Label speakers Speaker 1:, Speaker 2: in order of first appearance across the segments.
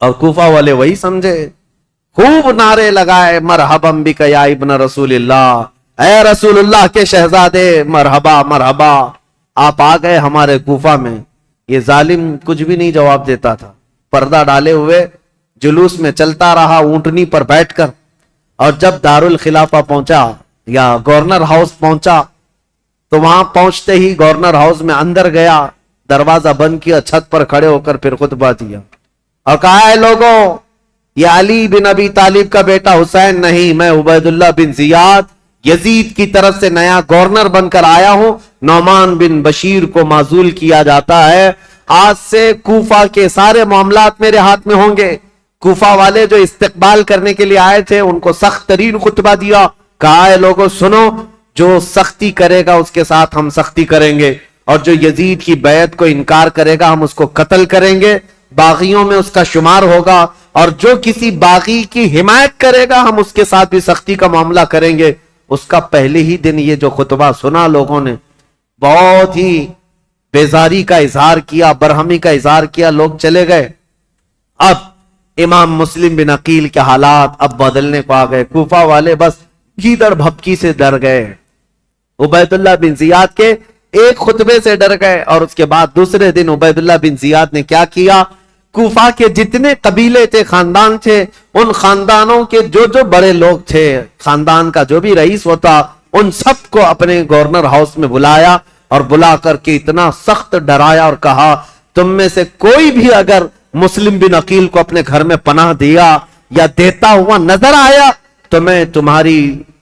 Speaker 1: اور کوفہ والے وہی سمجھے، خوب نعرے لگائے مرحبا بک یا ابن رسول اللہ، اے رسول اللہ کے شہزادے مرحبا مرحبا، آپ آ گئے ہمارے کوفہ میں۔ یہ ظالم کچھ بھی نہیں جواب دیتا تھا، پردہ ڈالے ہوئے جلوس میں چلتا رہا اونٹنی پر بیٹھ کر، اور جب دارالخلافہ پہنچا یا گورنر ہاؤس پہنچا تو وہاں پہنچتے ہی گورنر ہاؤس میں اندر گیا، دروازہ بند کیا، چھت پر کھڑے ہو کر پھر خطبہ دیا اور کہا ہے لوگوں، یہ علی بن ابی طالب کا بیٹا حسین نہیں، میں عبید اللہ بن زیاد یزید کی طرف سے نیا گورنر بن کر آیا ہوں، نعمان بن بشیر کو معزول کیا جاتا ہے، آج سے کوفہ کے سارے معاملات میرے ہاتھ میں ہوں گے۔ کوفہ والے جو استقبال کرنے کے لیے آئے تھے ان کو سخت ترین خطبہ دیا، کہا ہے لوگوں سنو، جو سختی کرے گا اس کے ساتھ ہم سختی کریں گے، اور جو یزید کی بیعت کو انکار کرے گا ہم اس کو قتل کریں گے، باغیوں میں اس کا شمار ہوگا، اور جو کسی باغی کی حمایت کرے گا ہم اس کے ساتھ بھی سختی کا معاملہ کریں گے۔ اس کا پہلے ہی دن یہ جو خطبہ سنا لوگوں نے بہت ہی بیزاری کا اظہار کیا، برہمی کا اظہار کیا، لوگ چلے گئے۔ اب امام مسلم بن عقیل کے حالات اب بدلنے کو آ گئے، کوفہ والے بس گیدڑ بھپکی سے ڈر گئے، عبید اللہ بن زیاد کے ایک خطبے سے ڈر گئے، اور اس کے بعد دوسرے دن عبید اللہ بن زیاد نے کیا کیا، کوفہ کے جتنے قبیلے تھے، خاندان تھے، ان خاندانوں کے جو جو بڑے لوگ تھے، خاندان کا جو بھی رئیس ہوتا، ان سب کو اپنے گورنر ہاؤس میں بلایا، اور بلا کر کے اتنا سخت ڈرایا اور کہا تم میں سے کوئی بھی اگر مسلم بن عقیل کو اپنے گھر میں پناہ دیا یا دیتا ہوا نظر آیا تو میں تمہاری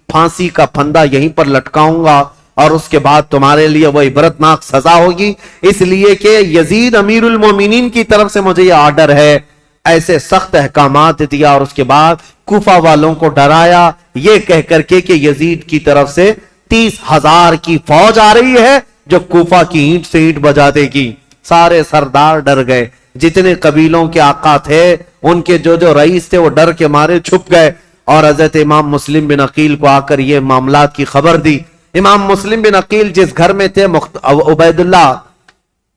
Speaker 1: پھانسی کا پھندا یہیں پر لٹکاؤں گا، اور اس کے بعد تمہارے لیے وہ عبرتناک سزا ہوگی، اس لیے کہ یزید امیر المومنین کی طرف سے مجھے یہ آرڈر ہے۔ ایسے سخت احکامات دیا، اور اس کے بعد کوفہ والوں کو ڈرایا یہ کہہ کر کے کہ یزید کی طرف سے 30,000 کی فوج آ رہی ہے جو کوفہ کی اینٹ سے اینٹ بجا دے گی۔ سارے سردار ڈر گئے، جتنے قبیلوں کے آقا تھے ان کے جو جو رئیس تھے وہ ڈر کے مارے چھپ گئے، اور حضرت امام مسلم بن عقیل کو آ کر یہ معاملات کی خبر دی۔ امام مسلم بن عقیل جس گھر میں تھے، عبید اللہ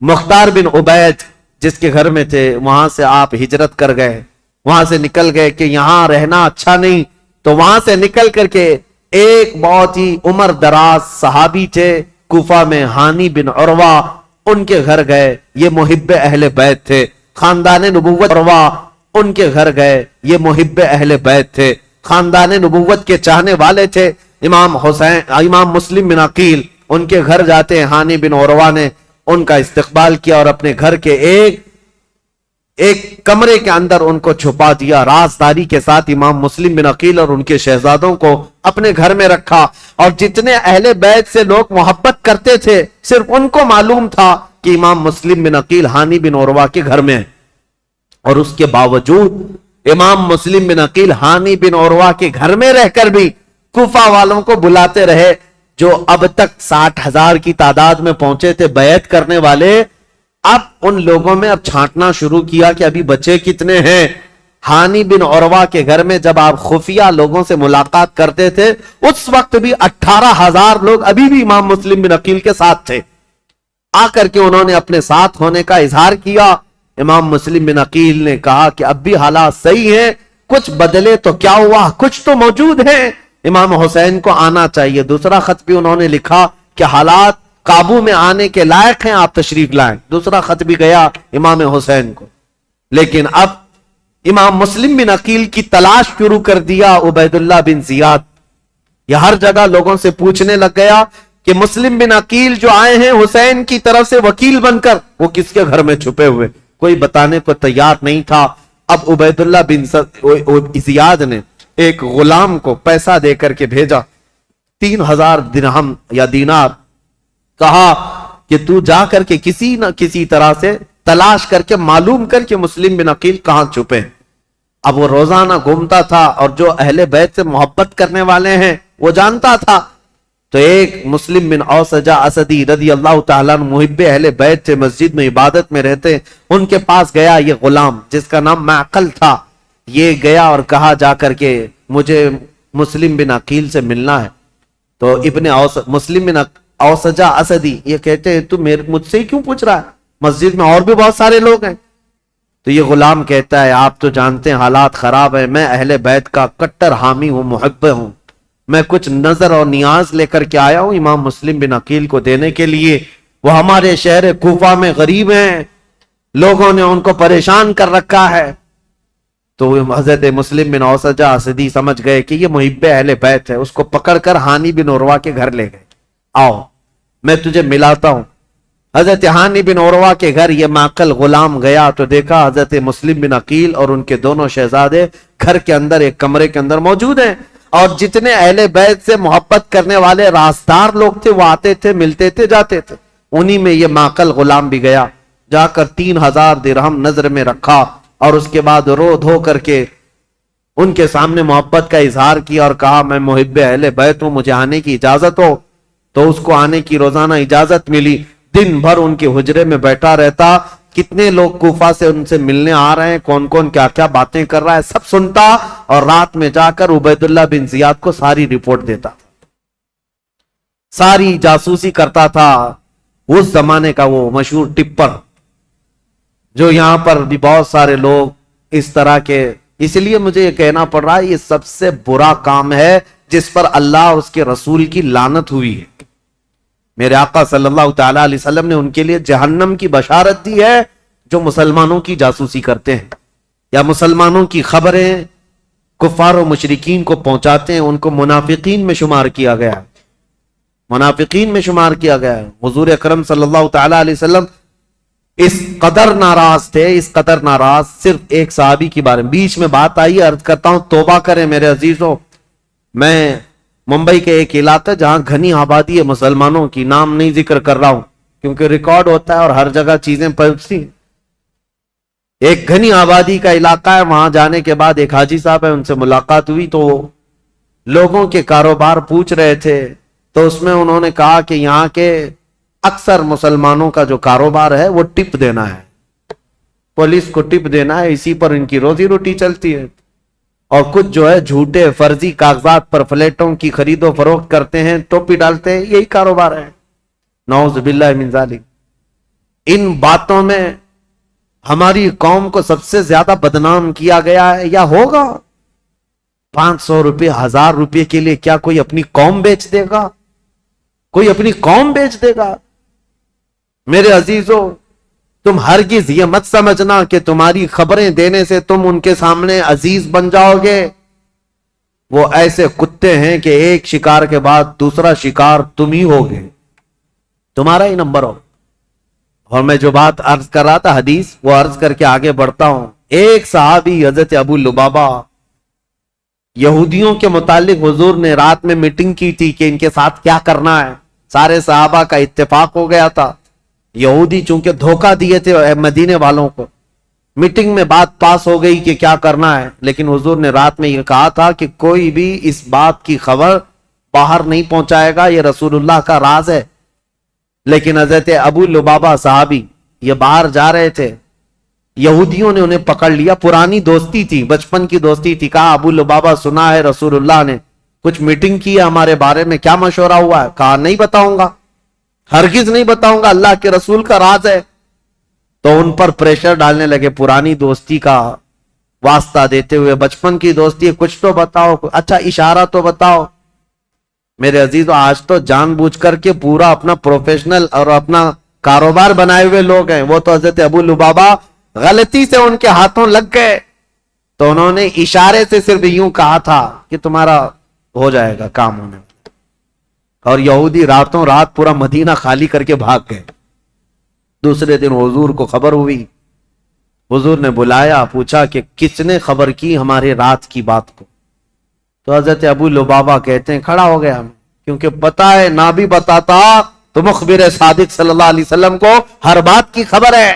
Speaker 1: مختار بن عبید جس کے گھر میں تھے، وہاں سے آپ ہجرت کر گئے، وہاں سے نکل گئے کہ یہاں رہنا اچھا نہیں، تو وہاں سے نکل کر کے ایک بہت ہی عمر دراز صحابی تھے کوفہ میں، ہانی بن عروہ، ان کے گھر گئے، یہ محب اہل بیت تھے۔ خاندان نبوت عروہ ان کے گھر گئے، یہ محب اہل بیت تھے، خاندان نبوت کے چاہنے والے تھے۔ امام مسلم بن عقیل ان کے گھر جاتے ہیں، ہانی بن عروہ نے ان کا استقبال کیا اور اپنے گھر کے ایک کمرے کے اندر ان کو چھپا دیا، رازداری کے ساتھ امام مسلم بن عقیل اور ان کے شہزادوں کو اپنے گھر میں رکھا، اور جتنے اہل بیت سے لوگ محبت کرتے تھے صرف ان کو معلوم تھا کہ امام مسلم بن عقیل ہانی بن عروہ کے گھر میں ہے، اور اس کے باوجود امام مسلم بن عقیل ہانی بن عروہ کے گھر میں رہ کر بھی کوفہ والوں کو بلاتے رہے، جو اب تک 60,000 کی تعداد میں پہنچے تھے بیعت کرنے والے۔ اب ان لوگوں میں اب چھانٹنا شروع کیا کہ ابھی بچے کتنے ہیں۔ ہانی بن عروہ کے گھر میں جب آپ خفیہ لوگوں سے ملاقات کرتے تھے اس وقت بھی 18,000 لوگ ابھی بھی امام مسلم بن عقیل کے ساتھ تھے۔ آ کر کے انہوں نے اپنے ساتھ ہونے کا اظہار کیا۔ امام مسلم بن عقیل نے کہا کہ اب بھی حالات صحیح ہیں، کچھ بدلے تو کیا ہوا، کچھ تو موجود ہیں، امام حسین کو آنا چاہیے۔ دوسرا خط بھی انہوں نے لکھا کہ حالات قابو میں آنے کے لائق ہیں، آپ تشریف لائیں۔ دوسرا خط بھی گیا امام حسین کو، لیکن اب امام مسلم بن عقیل کی تلاش شروع کر دیا عبید اللہ بن زیاد۔ یہ ہر جگہ لوگوں سے پوچھنے لگ گیا کہ مسلم بن عقیل جو آئے ہیں حسین کی طرف سے وکیل بن کر، وہ کس کے گھر میں چھپے ہوئے، کوئی بتانے کو تیار نہیں تھا۔ اب عبید اللہ بن زیاد نے ایک غلام کو پیسہ دے کر کے بھیجا، 3,000 درہم یا دینار، کہا کہ تو جا کر کے کسی نہ کسی طرح سے تلاش کر کے معلوم کر کے مسلم بن عقیل کہاں چھپے۔ اب وہ روزانہ گھومتا تھا اور جو اہل بیت سے محبت کرنے والے ہیں وہ جانتا تھا، تو ایک مسلم بن اوسجہ اسدی رضی اللہ تعالیٰ عنہ محب اہل بیت سے مسجد میں عبادت میں رہتے، ان کے پاس گیا یہ غلام جس کا نام معقل تھا۔ یہ گیا اور کہا جا کر کے مجھے مسلم بن عقیل سے ملنا ہے۔ تو مسلم بن اوسجہ اسدی یہ کہتے ہیں تو مجھ سے ہی کیوں پوچھ رہا ہے، مسجد میں اور بھی بہت سارے لوگ ہیں۔ تو یہ غلام کہتا ہے آپ تو جانتے ہیں حالات خراب ہیں، میں اہل بیت کا کٹر حامی ہوں، محب ہوں، میں کچھ نظر اور نیاز لے کر کے آیا ہوں امام مسلم بن عقیل کو دینے کے لیے، وہ ہمارے شہر کوفہ میں غریب ہیں، لوگوں نے ان کو پریشان کر رکھا ہے۔ تو حضرت مسلم بن اوسجہ اسدی سمجھ گئے کہ یہ محب اہل بیت ہے، اس کو پکڑ کر ہانی بن عروہ کے گھر لے گئے، آؤ میں تجھے ملاتا ہوں۔ حضرت ہانی بن عروہ کے گھر یہ معقل غلام گیا تو دیکھا حضرت مسلم بن عقیل اور ان کے دونوں شہزادے گھر کے اندر ایک کمرے کے اندر موجود ہیں، اور جتنے اہل بیت سے محبت کرنے والے رازدار لوگ تھے وہ آتے تھے، ملتے تھے، جاتے تھے، انہی میں یہ معقل غلام بھی گیا، جا کر 3000 درہم نظر میں رکھا اور اس کے بعد رو دھو کر کے ان کے سامنے محبت کا اظہار کیا اور کہا میں محب اہل بیت ہوں، مجھے آنے کی اجازت ہو۔ تو اس کو آنے کی روزانہ اجازت ملی، دن بھر ان کے حجرے میں بیٹھا رہتا، کتنے لوگ کوفہ سے ان سے ملنے آ رہے ہیں، کون کون کیا کیا باتیں کر رہا ہے سب سنتا، اور رات میں جا کر عبید اللہ بن زیاد کو ساری رپورٹ دیتا، ساری جاسوسی کرتا تھا۔ اس زمانے کا وہ مشہور ٹپر جو یہاں پر بھی بہت سارے لوگ اس طرح کے، اس لیے مجھے یہ کہنا پڑ رہا ہے یہ سب سے برا کام ہے جس پر اللہ اور اس کے رسول کی لعنت ہوئی ہے۔ میرے آقا صلی اللہ تعالی علیہ وسلم نے ان کے لیے جہنم کی بشارت دی ہے جو مسلمانوں کی جاسوسی کرتے ہیں یا مسلمانوں کی خبریں کفار و مشرکین کو پہنچاتے ہیں، ان کو منافقین میں شمار کیا گیا ہے، منافقین میں شمار کیا گیا ہے۔ حضور اکرم صلی اللہ تعالی علیہ وسلم اس قدر ناراض تھے، اس قدر ناراض، صرف ایک صحابی کی بارے میں بیچ میں بات آئی، عرض کرتا ہوں توبہ کریں میرے عزیزوں۔ میں ممبئی کے ایک علاقہ جہاں گھنی آبادی ہے مسلمانوں کی، نام نہیں ذکر کر رہا ہوں کیونکہ ریکارڈ ہوتا ہے اور ہر جگہ چیزیں پہنچتی ہیں، ایک گھنی آبادی کا علاقہ ہے، وہاں جانے کے بعد ایک حاجی صاحب ہے، ان سے ملاقات ہوئی تو لوگوں کے کاروبار پوچھ رہے تھے، تو اس میں انہوں نے کہا کہ یہاں کے اکثر مسلمانوں کا جو کاروبار ہے وہ ٹپ دینا ہے، پولیس کو ٹپ دینا ہے، اسی پر ان کی روزی روٹی چلتی ہے، اور کچھ جو ہے جھوٹے فرضی کاغذات پر فلیٹوں کی خرید و فروخت کرتے ہیں، ٹوپی ڈالتے ہیں، یہی کاروبار ہے، نعوذ باللہ من ذالک۔ ان باتوں میں ہماری قوم کو سب سے زیادہ بدنام کیا گیا ہے یا ہوگا۔ 500 روپے 1000 روپے کے لیے کیا کوئی اپنی قوم بیچ دے گا؟ کوئی اپنی قوم بیچ دے گا؟ میرے عزیزوں، تم ہرگز یہ مت سمجھنا کہ تمہاری خبریں دینے سے تم ان کے سامنے عزیز بن جاؤ گے۔ وہ ایسے کتے ہیں کہ ایک شکار کے بعد دوسرا شکار تم ہی ہوگے، تمہارا ہی نمبر ہو۔ اور میں جو بات عرض کر رہا تھا حدیث، وہ عرض کر کے آگے بڑھتا ہوں۔ ایک صحابی حضرت ابو لبابہ، یہودیوں کے متعلق حضور نے رات میں میٹنگ کی تھی کہ ان کے ساتھ کیا کرنا ہے، سارے صحابہ کا اتفاق ہو گیا تھا، یہودی چونکہ دھوکہ دیے تھے مدینے والوں کو، میٹنگ میں بات پاس ہو گئی کہ کیا کرنا ہے، لیکن حضور نے رات میں یہ کہا تھا کہ کوئی بھی اس بات کی خبر باہر نہیں پہنچائے گا، یہ رسول اللہ کا راز ہے۔ لیکن حضرت ابو لبابہ صحابی یہ باہر جا رہے تھے، یہودیوں نے انہیں پکڑ لیا، پرانی دوستی تھی، بچپن کی دوستی تھی، کہا ابو لبابہ سنا ہے رسول اللہ نے کچھ میٹنگ کی ہے ہمارے بارے میں، کیا مشورہ ہوا ہے؟ کہا نہیں بتاؤں گا، ہرگز نہیں بتاؤں گا، اللہ کے رسول کا راز ہے۔ تو ان پر پریشر ڈالنے لگے، پرانی دوستی کا واسطہ دیتے ہوئے، بچپن کی دوستی ہے، کچھ تو بتاؤ، اچھا اشارہ تو بتاؤ۔ میرے عزیزو، آج تو جان بوجھ کر کے پورا اپنا پروفیشنل اور اپنا کاروبار بنائے ہوئے لوگ ہیں، وہ تو حضرت ابو لبابہ غلطی سے ان کے ہاتھوں لگ گئے، تو انہوں نے اشارے سے صرف یوں کہا تھا کہ تمہارا ہو جائے گا کام ہونے میں، اور یہودی راتوں رات پورا مدینہ خالی کر کے بھاگ گئے۔ دوسرے دن حضور کو خبر ہوئی، حضور نے بلایا، پوچھا کہ کس نے خبر کی ہمارے رات کی بات کو؟ تو حضرت ابو لبابہ کہتے ہیں کھڑا ہو گیا، کیونکہ پتا ہے نہ بھی بتاتا تو مخبر صادق صلی اللہ علیہ وسلم کو ہر بات کی خبر ہے۔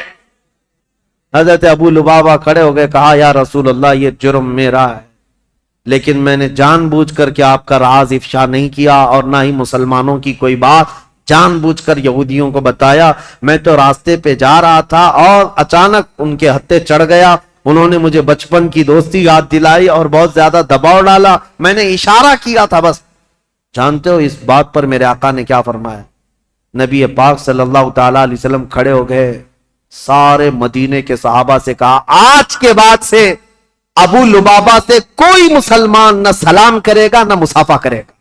Speaker 1: حضرت ابو لبابہ کھڑے ہو گئے، کہا یا رسول اللہ یہ جرم میرا ہے، لیکن میں نے جان بوجھ کر کے آپ کا راز افشا نہیں کیا، اور نہ ہی مسلمانوں کی کوئی بات جان بوجھ کر یہودیوں کو بتایا۔ میں تو راستے پہ جا رہا تھا اور اچانک ان کے ہتھے چڑھ گیا، انہوں نے مجھے بچپن کی دوستی یاد دلائی اور بہت زیادہ دباؤ ڈالا، میں نے اشارہ کیا تھا بس۔ جانتے ہو اس بات پر میرے آقا نے کیا فرمایا؟ نبی پاک صلی اللہ تعالی علیہ وسلم کھڑے ہو گئے، سارے مدینے کے صحابہ سے کہا آج کے بعد سے ابو لبابہ سے کوئی مسلمان نہ سلام کرے گا نہ مصافحہ کرے گا.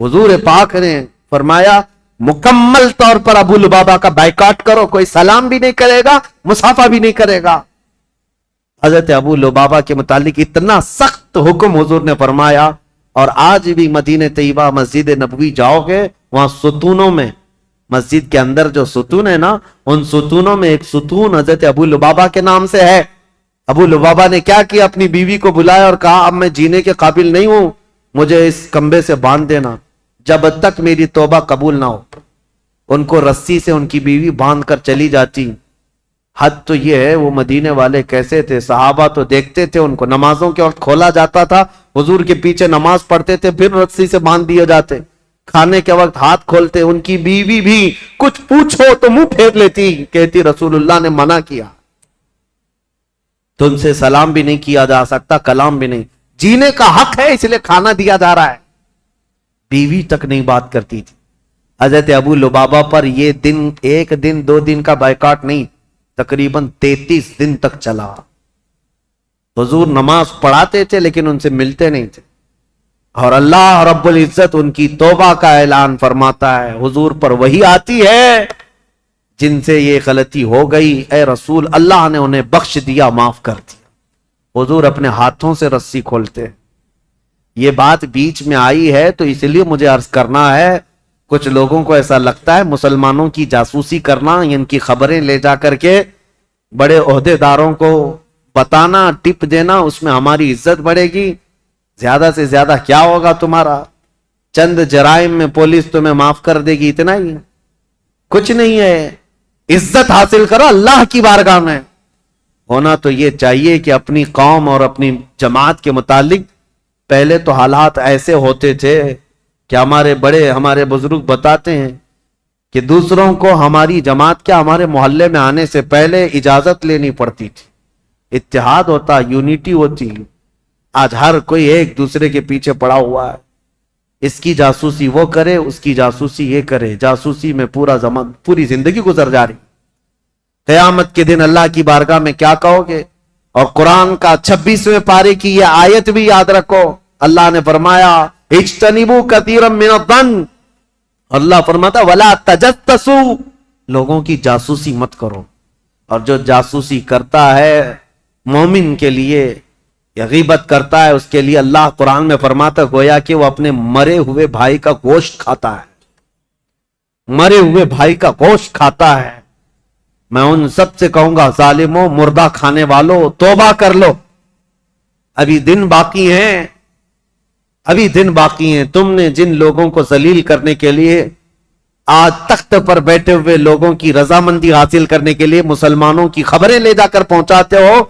Speaker 1: حضور پاک نے فرمایا مکمل طور پر ابو لبابہ کا بائیکاٹ کرو, کوئی سلام بھی نہیں کرے گا, مصافحہ بھی نہیں کرے گا. حضرت ابو لبابہ کے متعلق اتنا سخت حکم حضور نے فرمایا. اور آج بھی مدینہ طیبہ مسجد نبوی جاؤ گے, وہاں ستونوں میں, مسجد کے اندر جو ستون ہے نا, ان ستونوں میں ایک ستون حضرت ابو لبابہ کے نام سے ہے. ابو لبابہ نے کیا کیا, اپنی بیوی کو بلایا اور کہا اب میں جینے کے قابل نہیں ہوں, مجھے اس کمبے سے باندھ دینا جب تک میری توبہ قبول نہ ہو. ان کو رسی سے ان کی بیوی باندھ کر چلی جاتی. حد تو یہ ہے وہ مدینے والے کیسے تھے, صحابہ تو دیکھتے تھے ان کو, نمازوں کے وقت کھولا جاتا تھا, حضور کے پیچھے نماز پڑھتے تھے, پھر رسی سے باندھ دیے جاتے, کھانے کے وقت ہاتھ کھولتے. ان کی بیوی بھی کچھ پوچھو تو منہ پھیر لیتی, کہتی رسول اللہ نے منع کیا, تم سے سلام بھی نہیں کیا جا سکتا, کلام بھی نہیں, جینے کا حق ہے اس لیے کھانا دیا جا رہا ہے. بیوی تک نہیں بات کرتی تھی. حضرت ابو لبابہ پر یہ دن ایک دن دو دن کا بائیکاٹ نہیں, تقریباً 33 دن تک چلا. حضور نماز پڑھاتے تھے لیکن ان سے ملتے نہیں تھے, اور اللہ رب العزت ان کی توبہ کا اعلان فرماتا ہے, حضور پر وہی آتی ہے جن سے یہ غلطی ہو گئی اے رسول اللہ نے انہیں بخش دیا, معاف کر دیا. حضور اپنے ہاتھوں سے رسی کھولتے. یہ بات بیچ میں آئی ہے تو اس لیے مجھے عرض کرنا ہے, کچھ لوگوں کو ایسا لگتا ہے مسلمانوں کی جاسوسی کرنا, ان کی خبریں لے جا کر کے بڑے عہدے داروں کو بتانا, ٹپ دینا, اس میں ہماری عزت بڑھے گی. زیادہ سے زیادہ کیا ہوگا تمہارا, چند جرائم میں پولیس تمہیں معاف کر دے گی, اتنا ہی, کچھ نہیں ہے. عزت حاصل کرو اللہ کی بارگاہ میں. ہونا تو یہ چاہیے کہ اپنی قوم اور اپنی جماعت کے متعلق پہلے تو حالات ایسے ہوتے تھے کہ ہمارے بڑے, ہمارے بزرگ بتاتے ہیں کہ دوسروں کو ہماری جماعت کیا ہمارے محلے میں آنے سے پہلے اجازت لینی پڑتی تھی. اتحاد ہوتا, یونٹی ہوتی. آج ہر کوئی ایک دوسرے کے پیچھے پڑا ہوا ہے, اس کی جاسوسی وہ کرے, اس کی جاسوسی یہ کرے, جاسوسی میں پوری زندگی گزر جا رہی. قیامت کے دن اللہ کی بارگاہ میں کیا کہو گے؟ اور قرآن کا 26ویں پارے کی یہ آیت بھی یاد رکھو. اللہ نے فرمایا اجتنبوا کثیرا من الظن, اللہ فرماتا ولا تجسسوا, لوگوں کی جاسوسی مت کرو. اور جو جاسوسی کرتا ہے مومن کے لیے یا غیبت کرتا ہے اس کے لیے اللہ قرآن میں فرماتا گویا کہ وہ اپنے مرے ہوئے بھائی کا گوشت کھاتا ہے, مرے ہوئے بھائی کا گوشت کھاتا ہے. میں ان سب سے کہوں گا ظالموں, مردہ کھانے والوں, توبہ کر لو, ابھی دن باقی ہیں, ابھی دن باقی ہیں. تم نے جن لوگوں کو ذلیل کرنے کے لیے آج تخت پر بیٹھے ہوئے لوگوں کی رضامندی حاصل کرنے کے لیے مسلمانوں کی خبریں لے جا کر پہنچاتے ہو,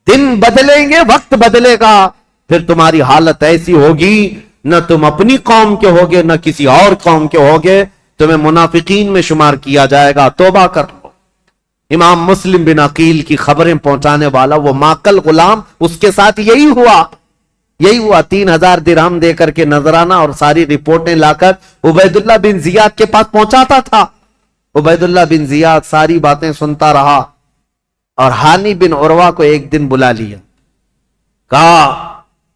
Speaker 1: دن بدلیں گے, وقت بدلے گا, پھر تمہاری حالت ایسی ہوگی نہ تم اپنی قوم کے ہوگے نہ کسی اور قوم کے ہوگے, تمہیں منافقین میں شمار کیا جائے گا. توبہ کر لو. امام مسلم بن عقیل کی خبریں پہنچانے والا وہ ماکل غلام, اس کے ساتھ یہی ہوا 3000 درہم دے کر کے نذرانہ اور ساری رپورٹیں لا کر عبید اللہ بن زیاد کے پاس پہنچاتا تھا. عبید اللہ بن زیاد ساری باتیں سنتا رہا اور ہانی بن عروہ کو ایک دن بلا لیا. کہا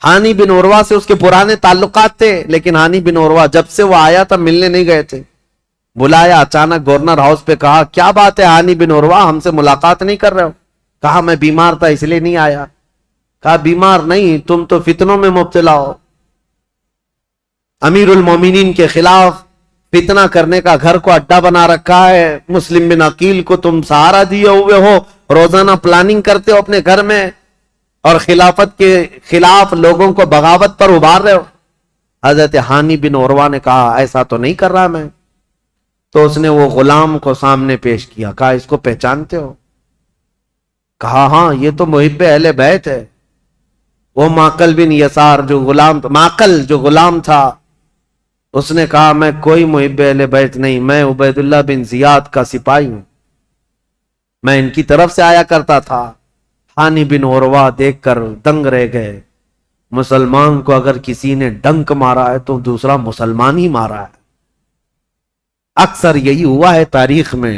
Speaker 1: ہانی بن عروہ سے اس کے پرانے تعلقات تھے, لیکن ہانی بن عروہ جب سے وہ آیا تھا ملنے نہیں گئے تھے. بلایا, اچانک گورنر ہاؤس پہ, کہا کیا بات ہے ہانی بن عروہ, ہم سے ملاقات نہیں کر رہے ہو؟ کہا میں بیمار تھا اس لیے نہیں آیا. کہا بیمار نہیں, تم تو فتنوں میں مبتلا ہو, امیر المومنین کے خلاف فتنہ کرنے کا گھر کو اڈا بنا رکھا ہے. مسلم بن عقیل کو تم سہارا دیے ہوئے ہو, روزانہ پلاننگ کرتے ہو اپنے گھر میں, اور خلافت کے خلاف لوگوں کو بغاوت پر ابھار رہے ہو. حضرت ہانی بن عروہ نے کہا ایسا تو نہیں کر رہا میں. تو اس نے وہ غلام کو سامنے پیش کیا, کہا اس کو پہچانتے ہو؟ کہا ہاں یہ تو محب اہل بیت ہے. وہ ماکل بن یسار جو غلام تھا, اس نے کہا میں کوئی محب اہل بیت نہیں, میں عبید اللہ بن زیاد کا سپاہی ہوں, میں ان کی طرف سے آیا کرتا تھا. ہانی بن عروہ دیکھ کر دنگ رہ گئے. مسلمان کو اگر کسی نے ڈنک مارا ہے تو دوسرا مسلمان ہی مارا ہے. اکثر یہی ہوا ہے تاریخ میں.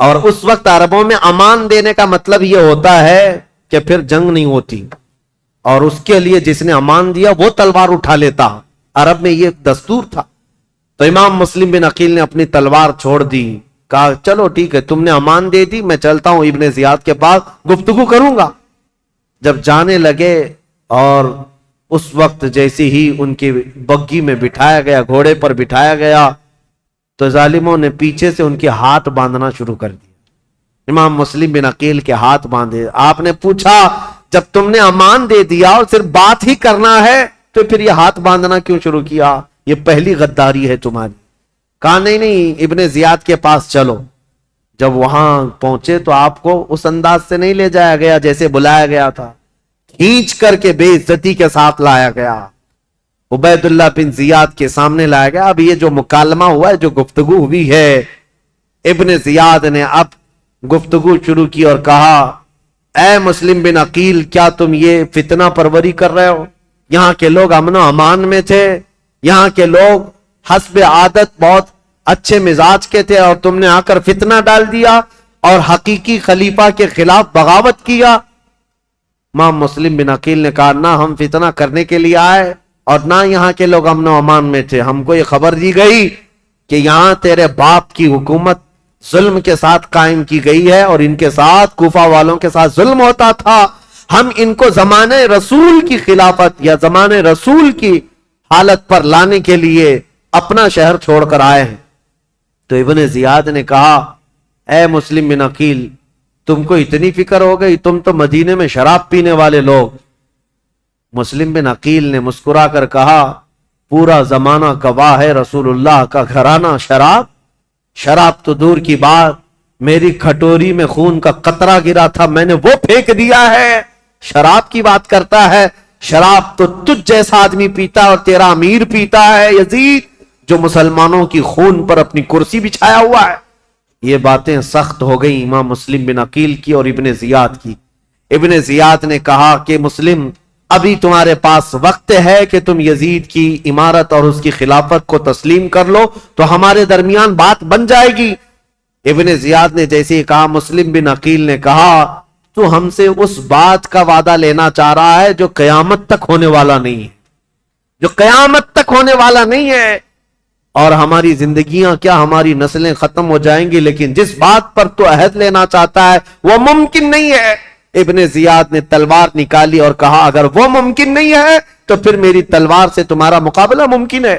Speaker 1: اور اس وقت عربوں میں امان دینے کا مطلب یہ ہوتا ہے کہ پھر جنگ نہیں ہوتی، اور اس کے لیے جس نے امان دیا وہ تلوار اٹھا لیتا، عرب میں یہ دستور تھا۔ تو امام مسلم بن عقیل نے اپنی تلوار چھوڑ دی، کہا چلو ٹھیک ہے تم نے امان دے دی، میں چلتا ہوں ابن زیاد کے پاس گفتگو کروں گا۔ جب جانے لگے اور اس وقت جیسے ہی ان کی بگی میں بٹھایا گیا، گھوڑے پر بٹھایا گیا، تو ظالموں نے پیچھے سے ان کے ہاتھ باندھنا شروع کر دیا۔ امام مسلم بن عقیل کے ہاتھ باندھے۔ آپ نے پوچھا جب تم نے امان دے دیا اور صرف بات ہی کرنا ہے تو پھر یہ ہاتھ باندھنا کیوں شروع کیا؟ یہ پہلی غداری ہے تمہاری۔ کہا نہیں ابن زیاد کے پاس چلو۔ جب وہاں پہنچے تو آپ کو اس انداز سے نہیں لے جایا گیا جیسے بلایا گیا تھا، کھینچ کر کے بے عزتی کے ساتھ لایا گیا، عبید اللہ بن زیاد کے سامنے لایا گیا۔ اب یہ جو مکالمہ ہوا ہے، جو گفتگو ہوئی ہے، ابن زیاد نے اب گفتگو شروع کی اور کہا اے مسلم بن عقیل، کیا تم یہ فتنہ پروری کر رہے ہو؟ یہاں کے لوگ امن و امان میں تھے، یہاں کے لوگ حسب عادت بہت اچھے مزاج کے تھے، اور تم نے آ کر فتنہ ڈال دیا اور حقیقی خلیفہ کے خلاف بغاوت کیا۔ امام مسلم بن عقیل نے کہا نہ ہم فتنہ کرنے کے لیے آئے اور نہ یہاں کے لوگ امن و امان میں تھے، ہم کو یہ خبر دی گئی کہ یہاں تیرے باپ کی حکومت ظلم کے ساتھ قائم کی گئی ہے اور ان کے ساتھ کوفہ والوں کے ساتھ ظلم ہوتا تھا، ہم ان کو زمانے رسول کی خلافت یا زمانے رسول کی حالت پر لانے کے لیے اپنا شہر چھوڑ کر آئے ہیں۔ تو ابن زیاد نے کہا اے مسلم بن عقیل، تم کو اتنی فکر ہو گئی؟ تم تو مدینے میں شراب پینے والے لوگ۔ مسلم بن عقیل نے مسکرا کر کہا پورا زمانہ گواہ ہے، رسول اللہ کا گھرانہ شراب تو دور کی بات، میری کھٹوری میں خون کا قطرہ گرا تھا، میں نے وہ پھینک دیا ہے، شراب کی بات کرتا ہے؟ شراب تو تجھ جیسا آدمی پیتا اور تیرا امیر پیتا ہے یزید، جو مسلمانوں کی خون پر اپنی کرسی بچھایا ہوا ہے۔ یہ باتیں سخت ہو گئی امام مسلم بن عقیل کی اور ابن زیاد کی۔ ابن زیاد نے کہا کہ مسلم، ابھی تمہارے پاس وقت ہے کہ تم یزید کی امارت اور اس کی خلافت کو تسلیم کر لو تو ہمارے درمیان بات بن جائے گی۔ ابن زیاد نے جیسے ہی کہا، مسلم بن عقیل نے کہا تو ہم سے اس بات کا وعدہ لینا چاہ رہا ہے جو قیامت تک ہونے والا نہیں ہے، جو قیامت تک ہونے والا نہیں ہے، اور ہماری زندگیاں کیا، ہماری نسلیں ختم ہو جائیں گی، لیکن جس بات پر تو عہد لینا چاہتا ہے وہ ممکن نہیں ہے۔ ابن زیاد نے تلوار نکالی اور کہا اگر وہ ممکن نہیں ہے تو پھر میری تلوار سے تمہارا مقابلہ ممکن ہے۔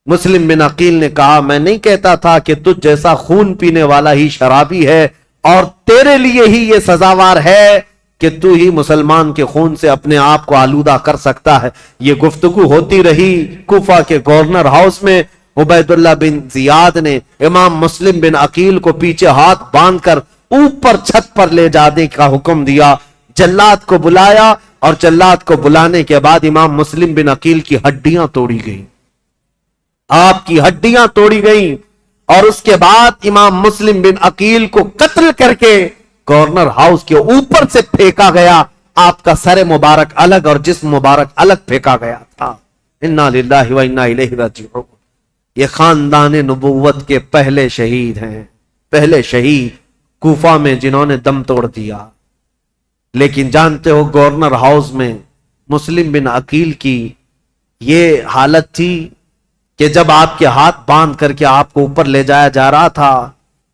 Speaker 1: مسلم بن عقیل نے کہا میں نہیں کہتا تھا کہ تجھ جیسا خون پینے والا ہی شرابی ہے، اور تیرے لیے ہی یہ سزاوار ہے کہ تو ہی مسلمان کے خون سے اپنے آپ کو آلودہ کر سکتا ہے۔ یہ گفتگو ہوتی رہی کوفہ کے گورنر ہاؤس میں۔ عبید اللہ بن زیاد نے امام مسلم بن عقیل کو پیچھے ہاتھ باندھ کر اوپر چھت پر لے جانے کا حکم دیا، جلاد کو بلایا، اور جلاد کو بلانے کے بعد امام مسلم بن عقیل کی ہڈیاں توڑی گئیں، آپ کی ہڈیاں توڑی گئیں، اور اس کے بعد امام مسلم بن عقیل کو قتل کر کے گورنر ہاؤس کے اوپر سے پھینکا گیا۔ آپ کا سر مبارک الگ اور جسم مبارک الگ پھینکا گیا تھا۔ انا للہ و انا الیہ راجعون۔ یہ خاندان نبوت کے پہلے شہید ہیں، پہلے شہید کوفہ میں جنہوں نے دم توڑ دیا۔ لیکن جانتے ہو گورنر ہاؤس میں مسلم بن عقیل کی یہ حالت تھی کہ جب آپ کے ہاتھ باندھ کر کے آپ کو اوپر لے جایا جا رہا تھا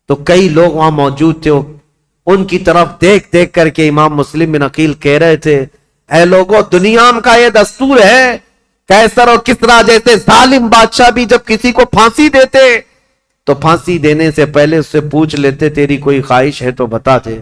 Speaker 1: تو کئی لوگ وہاں موجود تھے، ان کی طرف دیکھ دیکھ کر کے امام مسلم بن عقیل کہہ رہے تھے اے لوگوں، دنیا کا یہ دستور ہے، قیصر اور کسریٰ جیسے ظالم بادشاہ بھی جب کسی کو پھانسی دیتے تو پھانسی دینے سے پہلے اس سے پوچھ لیتے تیری کوئی خواہش ہے تو بتا دے،